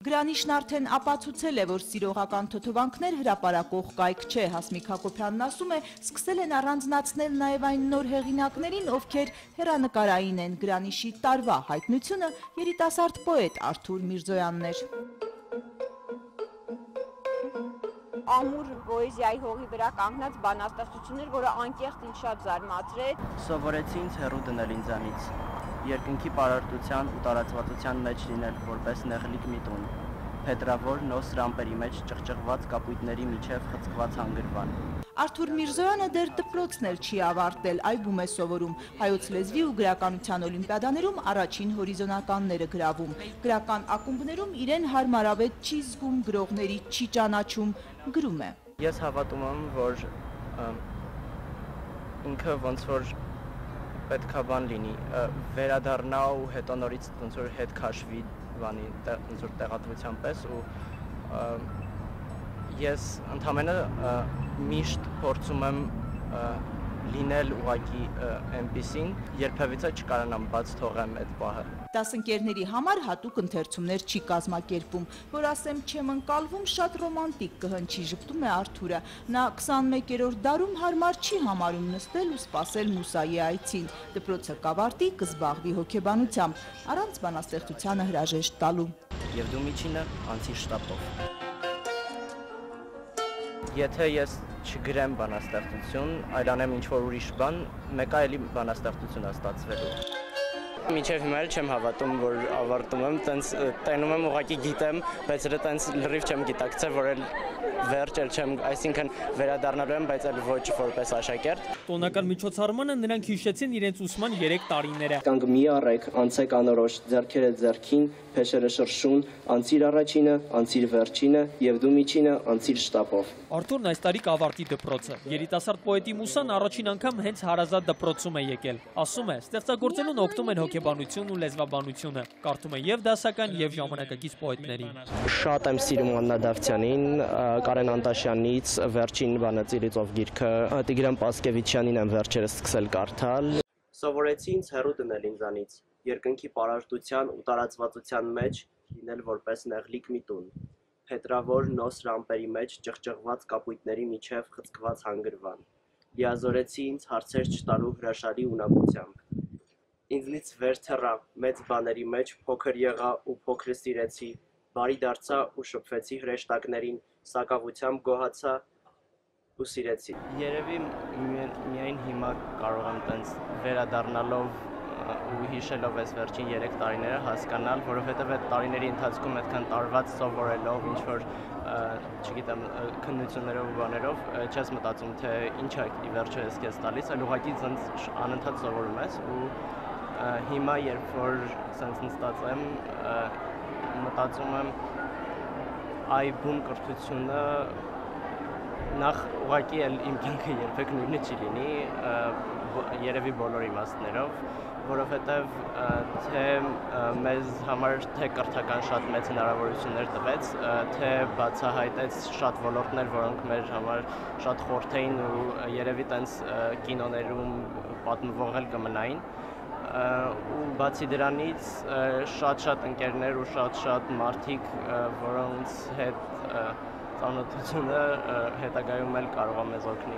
Գրանիշն արդեն ապացուցել է, որ սիրողական թոթովանքներ հրապարակող կայք չէ, Հասմիկ Հակոբյանն ասում է, սկսել են առանձնացնել նաև այն նոր հեղինակներին, ովքեր հեռանկարային են, Գրանիշի տարվա հայտնությունը երիտասարդ պոետ Արթուր Միրզոյանն էր։ Ամուր պոեզիայի հողի վրա կանգնած բանաստեղծություններ, որը անկեղծ ինձ շատ զարմացրեց։ Սովորեցի ինձ հեռու դնել ինձանից, երկնքի պարարտության ու տարածվածության մեջ լինել որպես նեղլիկ մի տուն, փետրավոր նոս ռամպերի մեջ ճղճղված կապույտների միջև խցկված հանգրվան։ Արթուր Միրզոյանը դեռ դպրոցն էլ չի ավարտել, այբում է սովորում, հայոց լեզվի ու գրականության օլիմպիադաներում առաջին հորիզոնականները գրավում, գրական ակումբներում իրեն հարմարավետ չի զգում, գրողների չի ճանաչում, գրում է։ Ես հավատում եմ, որ ինքը ոնց որ պետքա բան լինի, վերադառնա ու հետո նորից ոնց որ հետ քաշվի բանի ոնց որ տեղատվության պես ու ես ընդհանրապես միշտ փորձում եմ լինել ուղղակի այնպիսին, երբևիցե չկարանամ բաց թողեմ այդ պահը։ Դասընկերների համար հատուկ ընթերցումներ չի կազմակերպում, որ ասեմ չեմ ընկալվում, շատ ռոմանտիկ կհնչի, ժպտում է Արթուրը։ Նա 21-րդ դարում հարմար չի համարում նստել ու սպասել Մուսայի այցին, դպրոցը կավարտի, կզբաղվի հոգեբանությամբ, առանց բանաստեղծությանը հրաժեշտ տալու։ Եվ դու միջինը անցի շտապով։ Եթե ես չգրեմ բանաստեղծություն, այլ անեմ ինչ-որ ուրիշ բան, մեկը էլի բանաստեղծություն է ստացվելու։ Մինչև հիմա էլ չեմ հավատում, որ ավարտում եմ, տենց տենում եմ ուղղակի գիտեմ, բայց դա տենց լրիվ չեմ գիտակցել, որ էլ վերջ էլ չեմ, այսինքն վերադառնալու եմ, բայց էլ ոչ որպես աշակերտ։ Տոնական միջոցառմանը նրանք հիշեցին իրենց ուսման 3 տարիները։ Կանգ մի առեք, անցեք անորոշ, ձեռքերը ձեռքին, փեշերը շրշուն, անցիր առաջինը, անցիր վերջինը եւ դու միջինը, անցիր շտապով։ Արթուրն այս տարի կավարտի դպրոցը։ Երիտասարդ պոետի Մուսան առաջին անգամ հենց հարազատ դպրոցում է եկել։ Ասում է, ստեղծագործելուն օգնում են հոգեբանությունն ու լեզվաբանությունը։ Կարդում է եւ դասական եւ ժամանակակից պոետներին։ Շատ եմ սիրում Աննա Դավթյանին, Կարեն Անտաշյանից վերջին բանը Ծիրիծով գիրքը, Տիգրան Պասկևիչյանին եմ վերջերս սկսել կարդալ։ Սովորեցի ինձ հեռու դնել ինձանից, երկնքի պարարտության ու տարածվածության մեջ լինել որպես նեղլիկ մի տուն, փետրավոր նոս ռամպերի մեջ ճղճղված կապույտների միջև խցկված հանգրվան։ Լիազորեցի ինձ հարցեր չտալու հրաշալի ունակությամբ։ Ինձնից վեր թռա, մեծ բաների մեջ փոքր եղա ու փոքրը սիրեցի, բարի դարձա ու շփվեցի հրեշտակներին, սակավությամբ գոհացա ու սիրեցի։ Երևի միայն հիմա կարող եմ տենց վերադառնալով ու հիշելով այս վերջին 3 տարիները հասկանալ, որովհետև այդ տարիների ընթացքում այդքան տարված սովորելով ինչ-որ, չգիտեմ, քննություններով ու բաներով, չես մտածում, թե ինչ է ի վերջո ես քեզ տալիս, այլ ուղղակի ցենց անընդհատ սովորում ես ու հիմա երբ որ ցենց նստած եմ, մտածում եմ այ բուն կրթությունը նախ ուղղակի էլ իմ կյանքը երբեք նույնը չի լինի, երևի բոլոր իմաստներով, որովհետև թե մեզ համար թե կրթական շատ մեծ հնարավորություններ տվեց, թե բացահայտեց շատ ոլորտներ, որոնք մեր համար շատ խորթ էին ու երևի տենց կինոներում պատմվող էլ կմնային, ու բացի դրանից շատ ընկերներ ու շատ մարդիկ, որոնց հետ ծանոթությունը հետագայում էլ կարող է մեզ օգնի։